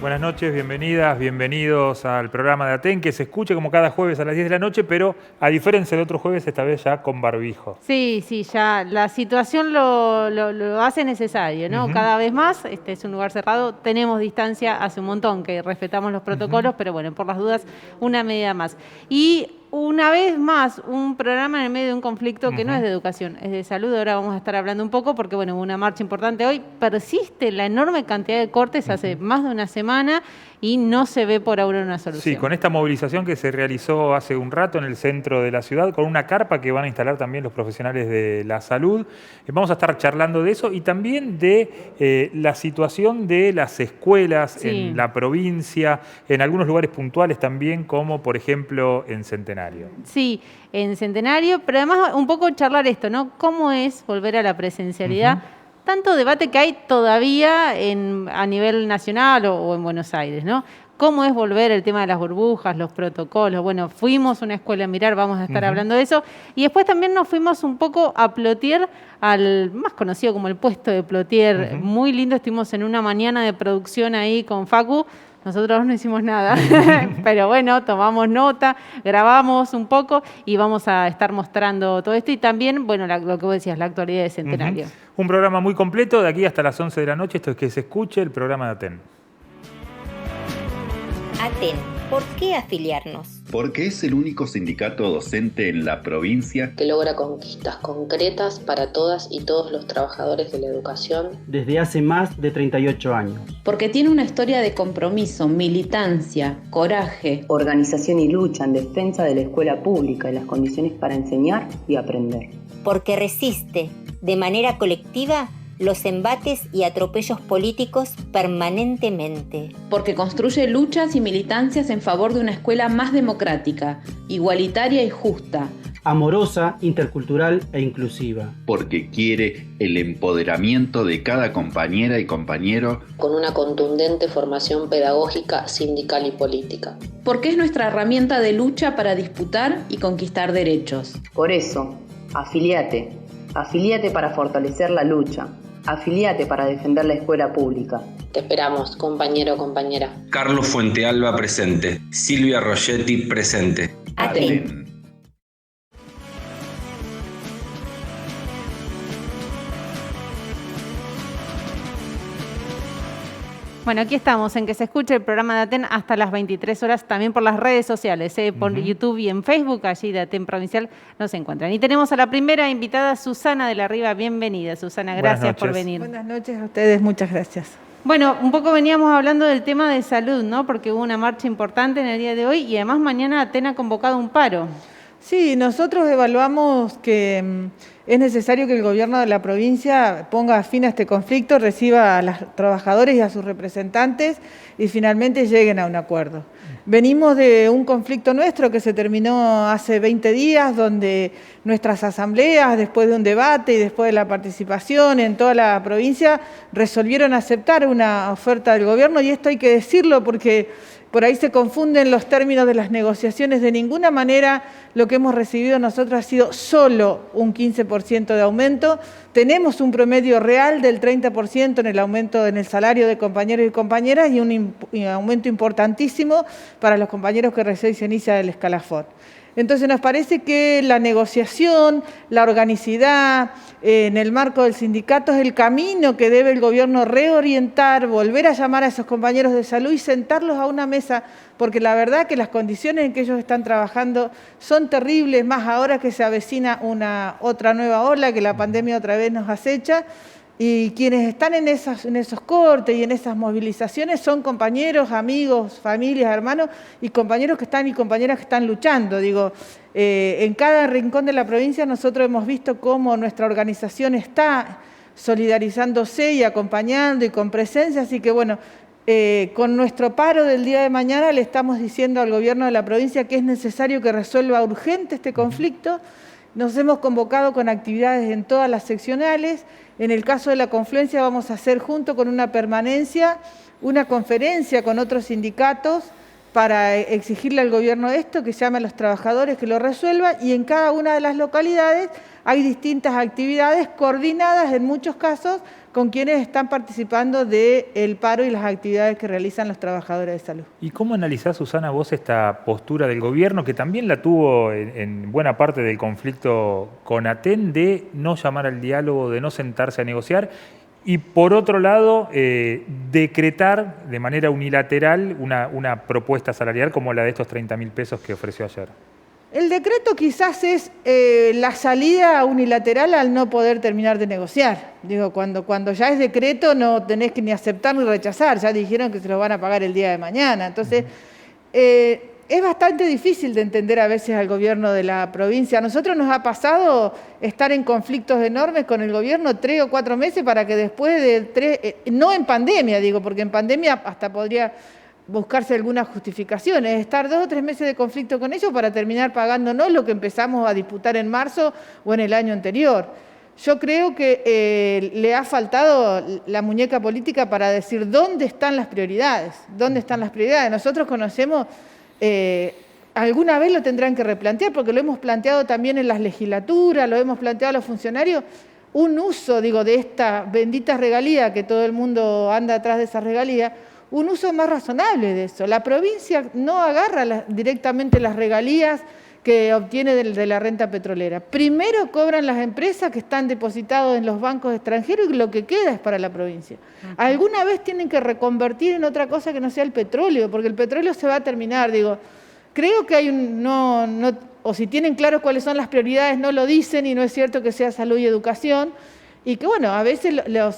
Buenas noches, bienvenidas, bienvenidos al programa de Aten, que se escuche como cada jueves a las 10 de la noche, pero a diferencia de otros jueves, esta vez ya con barbijo. Sí, ya la situación lo hace necesario, ¿no? Cada vez más, este es un lugar cerrado, tenemos distancia hace un montón, que respetamos los protocolos, pero bueno, por las dudas, una medida más. Y una vez más, un programa en el medio de un conflicto que no es de educación, es de salud. Ahora vamos a estar hablando un poco porque, bueno, hubo una marcha importante hoy. Persiste la enorme cantidad de cortes hace más de una semana y no se ve por ahora una solución. Sí, con esta movilización que se realizó hace un rato en el centro de la ciudad, con una carpa que van a instalar también los profesionales de la salud. Vamos a estar charlando de eso y también de la situación de las escuelas en la provincia, en algunos lugares puntuales también, como por ejemplo en Centenario. Sí, en Centenario, pero además un poco charlar esto, ¿no? ¿Cómo es volver a la presencialidad? Tanto debate que hay todavía a nivel nacional o en Buenos Aires, ¿no? ¿Cómo es volver el tema de las burbujas, los protocolos? Bueno, fuimos a una escuela a mirar, vamos a estar hablando de eso. Y después también nos fuimos un poco a Plotier, al más conocido como el puesto de Plotier. Muy lindo, estuvimos en una mañana de producción ahí con Facu. Nosotros no hicimos nada, pero bueno, tomamos nota, grabamos un poco y vamos a estar mostrando todo esto. Y también, bueno, lo que vos decías, la actualidad de Centenario. Un programa muy completo, de aquí hasta las 11 de la noche. Esto es Que se escuche, el programa de Aten. Aten, ¿por qué afiliarnos? Porque es el único sindicato docente en la provincia que logra conquistas concretas para todas y todos los trabajadores de la educación desde hace más de 38 años. Porque tiene una historia de compromiso, militancia, coraje, organización y lucha en defensa de la escuela pública y las condiciones para enseñar y aprender. Porque resiste de manera colectiva los embates y atropellos políticos permanentemente. Porque construye luchas y militancias en favor de una escuela más democrática, igualitaria y justa, amorosa, intercultural e inclusiva. Porque quiere el empoderamiento de cada compañera y compañero con una contundente formación pedagógica, sindical y política. Porque es nuestra herramienta de lucha para disputar y conquistar derechos. Por eso, afiliate para fortalecer la lucha. Afiliate para defender la escuela pública. Te esperamos, compañero o compañera. Carlos Fuentealba presente. Silvia Rogetti presente. Aten. Bueno, aquí estamos en Que se escuche el programa de Aten hasta las 23 horas, también por las redes sociales, por YouTube y en Facebook, allí de Aten Provincial nos encuentran. Y tenemos a la primera invitada, Susana de la Riva. Bienvenida, Susana, gracias por venir. Buenas noches a ustedes, muchas gracias. Bueno, un poco veníamos hablando del tema de salud, ¿no? Porque hubo una marcha importante en el día de hoy y además mañana Aten ha convocado un paro. Sí, nosotros evaluamos que es necesario que el gobierno de la provincia ponga fin a este conflicto, reciba a los trabajadores y a sus representantes y finalmente lleguen a un acuerdo. Venimos de un conflicto nuestro que se terminó hace 20 días, donde nuestras asambleas, después de un debate y después de la participación en toda la provincia, resolvieron aceptar una oferta del gobierno, y esto hay que decirlo porque por ahí se confunden los términos de las negociaciones. De ninguna manera lo que hemos recibido nosotros ha sido solo un 15% de aumento. Tenemos un promedio real del 30% en el aumento en el salario de compañeros y compañeras y un aumento importantísimo para los compañeros que recién se inicia el escalafón. Entonces nos parece que la negociación, la organicidad en el marco del sindicato es el camino que debe el gobierno reorientar, volver a llamar a esos compañeros de salud y sentarlos a una mesa, porque la verdad que las condiciones en que ellos están trabajando son terribles, más ahora que se avecina otra nueva ola, que la pandemia otra vez nos acecha. Y quienes están en esos cortes y en esas movilizaciones son compañeros, amigos, familias, hermanos y compañeros que están y compañeras que están luchando. Digo, en cada rincón de la provincia nosotros hemos visto cómo nuestra organización está solidarizándose y acompañando y con presencia. Así que bueno, con nuestro paro del día de mañana le estamos diciendo al gobierno de la provincia que es necesario que resuelva urgente este conflicto. Nos hemos convocado con actividades en todas las seccionales. En el caso de la confluencia vamos a hacer junto con una permanencia, una conferencia con otros sindicatos para exigirle al gobierno esto, que llame a los trabajadores, que lo resuelvan, y en cada una de las localidades hay distintas actividades coordinadas en muchos casos con quienes están participando del paro y las actividades que realizan los trabajadores de salud. ¿Y cómo analizás, Susana, vos esta postura del gobierno, que también la tuvo en buena parte del conflicto con Aten, de no llamar al diálogo, de no sentarse a negociar, y por otro lado, decretar de manera unilateral una propuesta salarial como la de estos 30.000 pesos que ofreció ayer? El decreto quizás es la salida unilateral al no poder terminar de negociar. Digo, cuando ya es decreto no tenés que ni aceptar ni rechazar, ya dijeron que se lo van a pagar el día de mañana. Entonces, es bastante difícil de entender a veces al gobierno de la provincia. A nosotros nos ha pasado estar en conflictos enormes con el gobierno 3 o 4 meses para que después de no en pandemia, digo, porque en pandemia hasta podría buscarse algunas justificaciones, estar 2 o 3 meses de conflicto con ellos para terminar pagándonos lo que empezamos a disputar en marzo o en el año anterior. Yo creo que le ha faltado la muñeca política para decir dónde están las prioridades, dónde están las prioridades. Nosotros conocemos, alguna vez lo tendrán que replantear, porque lo hemos planteado también en las legislaturas, lo hemos planteado a los funcionarios, un uso, digo, de esta bendita regalía, que todo el mundo anda atrás de esa regalía, un uso más razonable de eso. La provincia no agarra directamente las regalías que obtiene de la renta petrolera. Primero cobran las empresas que están depositadas en los bancos extranjeros y lo que queda es para la provincia. Alguna vez tienen que reconvertir en otra cosa que no sea el petróleo, porque el petróleo se va a terminar. Digo, creo que hay o si tienen claro cuáles son las prioridades, no lo dicen, y no es cierto que sea salud y educación. Y que bueno, a veces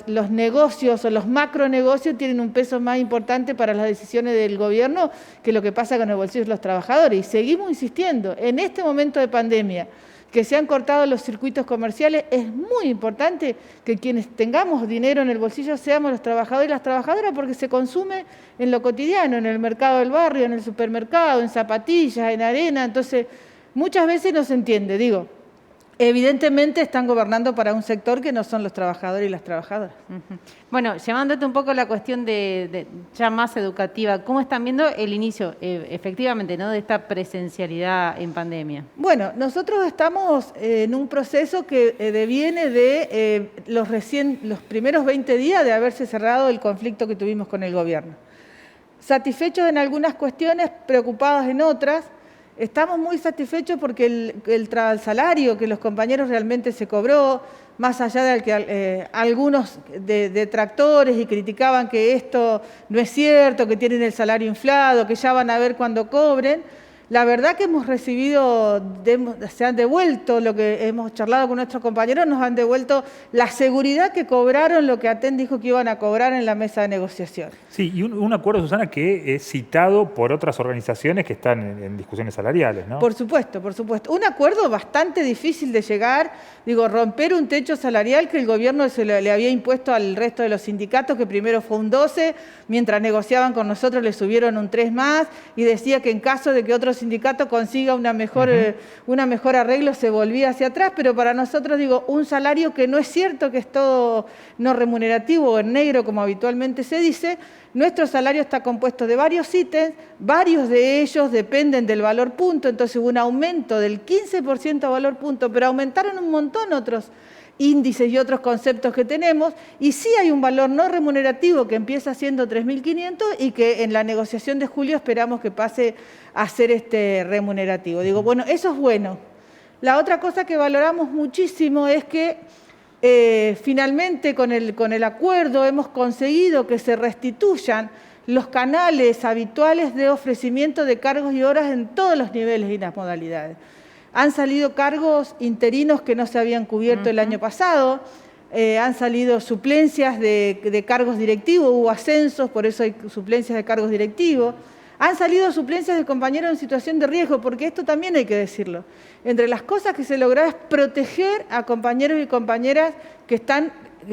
los negocios o los macronegocios tienen un peso más importante para las decisiones del gobierno que lo que pasa con el bolsillo de los trabajadores. Y seguimos insistiendo, en este momento de pandemia, que se han cortado los circuitos comerciales, es muy importante que quienes tengamos dinero en el bolsillo seamos los trabajadores y las trabajadoras, porque se consume en lo cotidiano, en el mercado del barrio, en el supermercado, en zapatillas, en arena. Entonces, muchas veces no se entiende, digo. Evidentemente están gobernando para un sector que no son los trabajadores y las trabajadoras. Bueno, llevándote un poco a la cuestión de ya más educativa, ¿cómo están viendo el inicio, efectivamente, ¿no?, de esta presencialidad en pandemia? Bueno, nosotros estamos en un proceso que deviene de los primeros 20 días de haberse cerrado el conflicto que tuvimos con el gobierno. Satisfechos en algunas cuestiones, preocupados en otras. Estamos muy satisfechos porque el salario que los compañeros realmente se cobró, más allá de que algunos detractores y criticaban que esto no es cierto, que tienen el salario inflado, que ya van a ver cuando cobren. La verdad que hemos recibido, se han devuelto lo que hemos charlado con nuestros compañeros, nos han devuelto la seguridad que cobraron lo que Aten dijo que iban a cobrar en la mesa de negociación. Sí, y un acuerdo, Susana, que es citado por otras organizaciones que están en discusiones salariales, ¿no? Por supuesto, por supuesto. Un acuerdo bastante difícil de llegar, digo, romper un techo salarial que el gobierno le había impuesto al resto de los sindicatos, que primero fue un 12, mientras negociaban con nosotros le subieron un 3 más, y decía que en caso de que otros sindicato consiga una mejor arreglo, se volvía hacia atrás, pero para nosotros, digo, un salario que no es cierto que es todo no remunerativo o en negro, como habitualmente se dice. Nuestro salario está compuesto de varios ítems, varios de ellos dependen del valor punto, entonces hubo un aumento del 15% a valor punto, pero aumentaron un montón otros índices y otros conceptos que tenemos, y sí hay un valor no remunerativo que empieza siendo 3.500 y que en la negociación de julio esperamos que pase a ser remunerativo. Digo, bueno, eso es bueno. La otra cosa que valoramos muchísimo es que finalmente con el acuerdo hemos conseguido que se restituyan los canales habituales de ofrecimiento de cargos y horas en todos los niveles y las modalidades. Han salido cargos interinos que no se habían cubierto el año pasado, han salido suplencias de cargos directivos, hubo ascensos, por eso hay suplencias de cargos directivos. Han salido suplencias de compañeros en situación de riesgo, porque esto también hay que decirlo. Entre las cosas que se logró es proteger a compañeros y compañeras que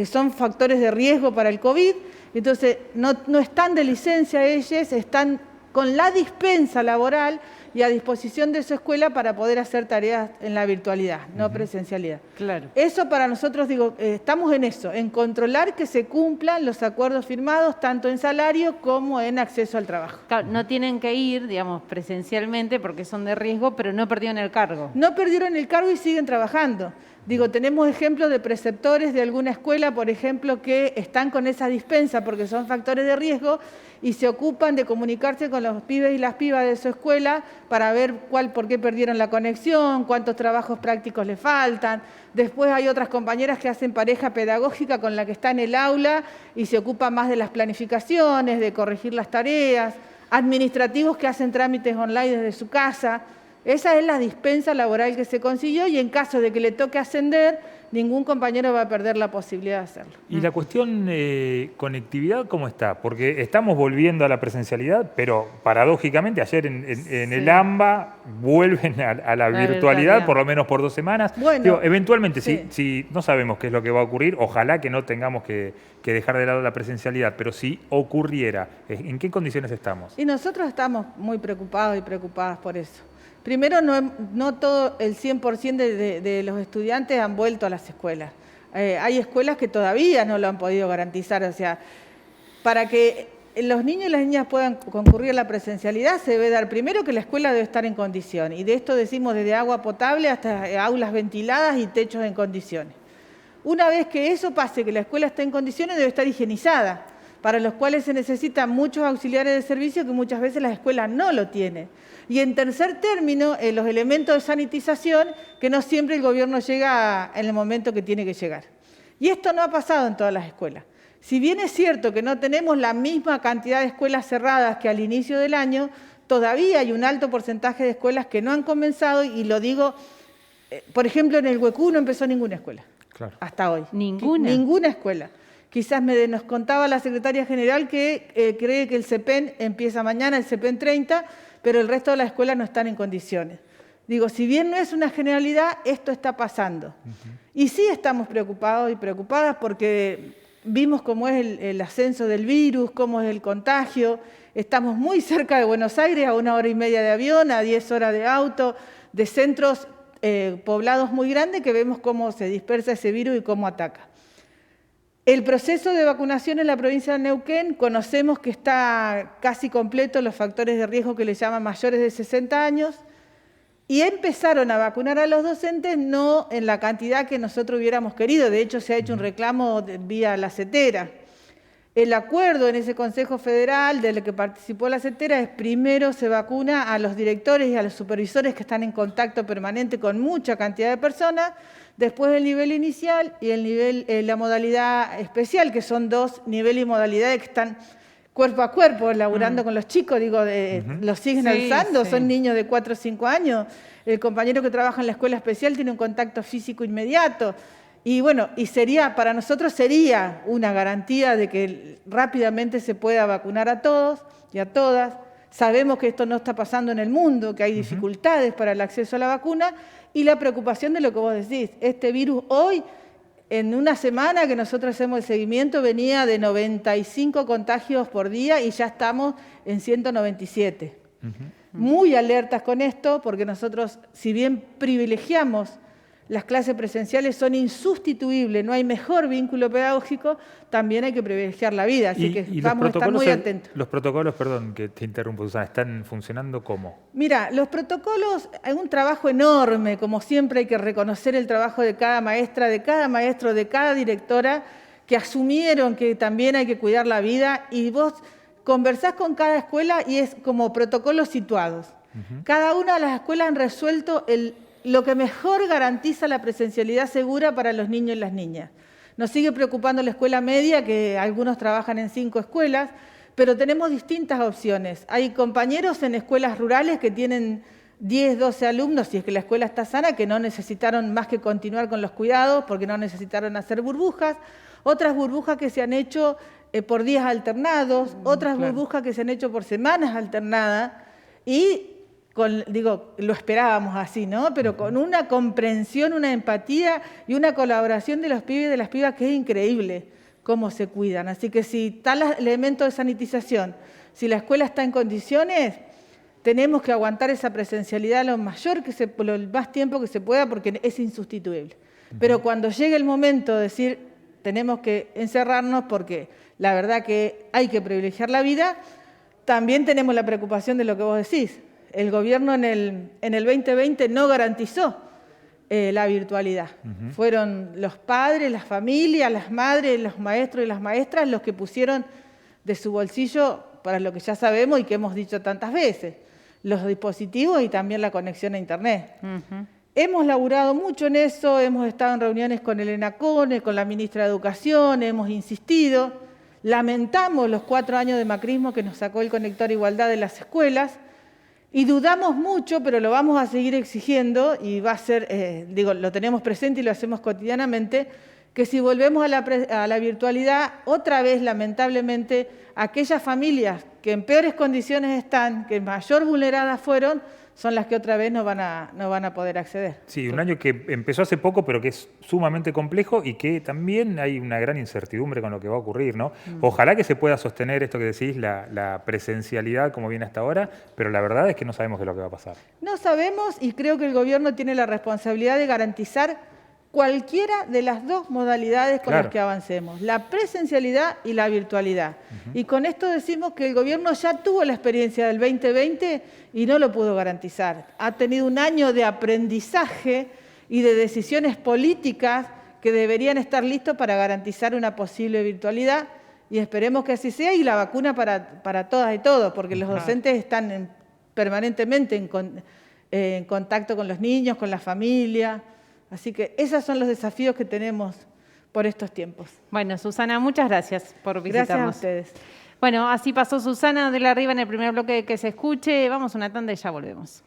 son factores de riesgo para el COVID. Entonces, no están de licencia ellos, están con la dispensa laboral y a disposición de su escuela para poder hacer tareas en la virtualidad, no presencialidad. Claro. Eso para nosotros, digo, estamos en eso, en controlar que se cumplan los acuerdos firmados tanto en salario como en acceso al trabajo. Claro, no tienen que ir, digamos, presencialmente porque son de riesgo, pero no perdieron el cargo. No perdieron el cargo y siguen trabajando. Digo, tenemos ejemplos de preceptores de alguna escuela, por ejemplo, que están con esa dispensa porque son factores de riesgo y se ocupan de comunicarse con los pibes y las pibas de su escuela para ver por qué perdieron la conexión, cuántos trabajos prácticos le faltan. Después hay otras compañeras que hacen pareja pedagógica con la que está en el aula y se ocupan más de las planificaciones, de corregir las tareas, administrativos que hacen trámites online desde su casa. Esa es la dispensa laboral que se consiguió y en caso de que le toque ascender, ningún compañero va a perder la posibilidad de hacerlo. ¿Y la cuestión conectividad cómo está? Porque estamos volviendo a la presencialidad, pero paradójicamente ayer en el AMBA vuelven a la virtualidad, por lo menos por 2 semanas. Bueno, digo, eventualmente, si no sabemos qué es lo que va a ocurrir, ojalá que no tengamos que dejar de lado la presencialidad, pero si ocurriera, ¿en qué condiciones estamos? Y nosotros estamos muy preocupados y preocupadas por eso. Primero, no todo el 100% de los estudiantes han vuelto a las escuelas. Hay escuelas que todavía no lo han podido garantizar. O sea, para que los niños y las niñas puedan concurrir a la presencialidad, se debe dar primero que la escuela debe estar en condición. Y de esto decimos desde agua potable hasta aulas ventiladas y techos en condiciones. Una vez que eso pase, que la escuela esté en condiciones, debe estar higienizada, para los cuales se necesitan muchos auxiliares de servicio que muchas veces las escuelas no lo tienen. Y en tercer término, los elementos de sanitización, que no siempre el gobierno llega en el momento que tiene que llegar. Y esto no ha pasado en todas las escuelas. Si bien es cierto que no tenemos la misma cantidad de escuelas cerradas que al inicio del año, todavía hay un alto porcentaje de escuelas que no han comenzado, y lo digo, por ejemplo, en el Huecú no empezó ninguna escuela, claro, hasta hoy. ¿Ninguna? Ninguna escuela. Quizás nos contaba la secretaria general que cree que el CEPEN empieza mañana, el CEPEN 30, pero el resto de las escuelas no están en condiciones. Digo, si bien no es una generalidad, esto está pasando. Y sí estamos preocupados y preocupadas porque vimos cómo es el ascenso del virus, cómo es el contagio. Estamos muy cerca de Buenos Aires, a 1 hora y media de avión, a 10 horas de auto, de centros poblados muy grandes que vemos cómo se dispersa ese virus y cómo ataca. El proceso de vacunación en la provincia de Neuquén, conocemos que está casi completo los factores de riesgo que le llaman mayores de 60 años, y empezaron a vacunar a los docentes no en la cantidad que nosotros hubiéramos querido. De hecho, se ha hecho un reclamo vía la CETERA. El acuerdo en ese Consejo Federal del que participó la CETERA es primero se vacuna a los directores y a los supervisores que están en contacto permanente con mucha cantidad de personas, después el nivel inicial y el nivel, la modalidad especial, que son 2 niveles y modalidades que están cuerpo a cuerpo, laburando con los chicos, digo, los siguen alzando, son niños de 4 o 5 años. El compañero que trabaja en la escuela especial tiene un contacto físico inmediato. Y bueno, para nosotros sería una garantía de que rápidamente se pueda vacunar a todos y a todas. Sabemos que esto no está pasando en el mundo, que hay dificultades para el acceso a la vacuna, y la preocupación de lo que vos decís. Este virus hoy, en una semana que nosotros hacemos el seguimiento, venía de 95 contagios por día y ya estamos en 197. Muy alertas con esto, porque nosotros, si bien privilegiamos las clases presenciales, son insustituibles, no hay mejor vínculo pedagógico, también hay que privilegiar la vida, así que vamos a estar muy atentos. Los protocolos, perdón que te interrumpo, Susana, ¿están funcionando cómo? Mira, los protocolos, hay un trabajo enorme, como siempre hay que reconocer el trabajo de cada maestra, de cada maestro, de cada directora, que asumieron que también hay que cuidar la vida, y vos conversás con cada escuela y es como protocolos situados. Cada una de las escuelas han resuelto lo que mejor garantiza la presencialidad segura para los niños y las niñas. Nos sigue preocupando la escuela media, que algunos trabajan en 5 escuelas, pero tenemos distintas opciones. Hay compañeros en escuelas rurales que tienen 10, 12 alumnos, si es que la escuela está sana, que no necesitaron más que continuar con los cuidados porque no necesitaron hacer burbujas. Otras burbujas que se han hecho por días alternados, otras burbujas que se han hecho por semanas alternadas, y lo esperábamos así, ¿no? Pero con una comprensión, una empatía y una colaboración de los pibes y de las pibas que es increíble cómo se cuidan. Así que si tal elemento de sanitización, si la escuela está en condiciones, tenemos que aguantar esa presencialidad lo más tiempo que se pueda porque es insustituible. Pero cuando llegue el momento de decir, tenemos que encerrarnos porque la verdad que hay que privilegiar la vida, también tenemos la preocupación de lo que vos decís. El gobierno en el 2020 no garantizó la virtualidad. Fueron los padres, las familias, las madres, los maestros y las maestras los que pusieron de su bolsillo para lo que ya sabemos y que hemos dicho tantas veces, los dispositivos y también la conexión a Internet. Hemos laburado mucho en eso, hemos estado en reuniones con el ENACONE, con la ministra de Educación, hemos insistido, lamentamos los 4 años de macrismo que nos sacó el conector Igualdad de las escuelas, y dudamos mucho, pero lo vamos a seguir exigiendo y va a ser, lo tenemos presente y lo hacemos cotidianamente, que si volvemos a la virtualidad, otra vez, lamentablemente, aquellas familias que en peores condiciones están, que mayor vulneradas fueron, son las que otra vez no van a poder acceder. Sí, un año que empezó hace poco, pero que es sumamente complejo y que también hay una gran incertidumbre con lo que va a ocurrir, ¿no? Ojalá que se pueda sostener esto que decís, la presencialidad como viene hasta ahora, pero la verdad es que no sabemos qué es lo que va a pasar. No sabemos y creo que el gobierno tiene la responsabilidad de garantizar cualquiera de las dos modalidades con las que avancemos, la presencialidad y la virtualidad. Y con esto decimos que el gobierno ya tuvo la experiencia del 2020 y no lo pudo garantizar. Ha tenido un año de aprendizaje y de decisiones políticas que deberían estar listos para garantizar una posible virtualidad y esperemos que así sea y la vacuna para todas y todos, porque los docentes están permanentemente en contacto con los niños, con la familia. Así que esos son los desafíos que tenemos por estos tiempos. Bueno, Susana, muchas gracias por visitarnos. Gracias a ustedes. Bueno, así pasó Susana de la Riva en el primer bloque de Que se escuche. Vamos a una tanda y ya volvemos.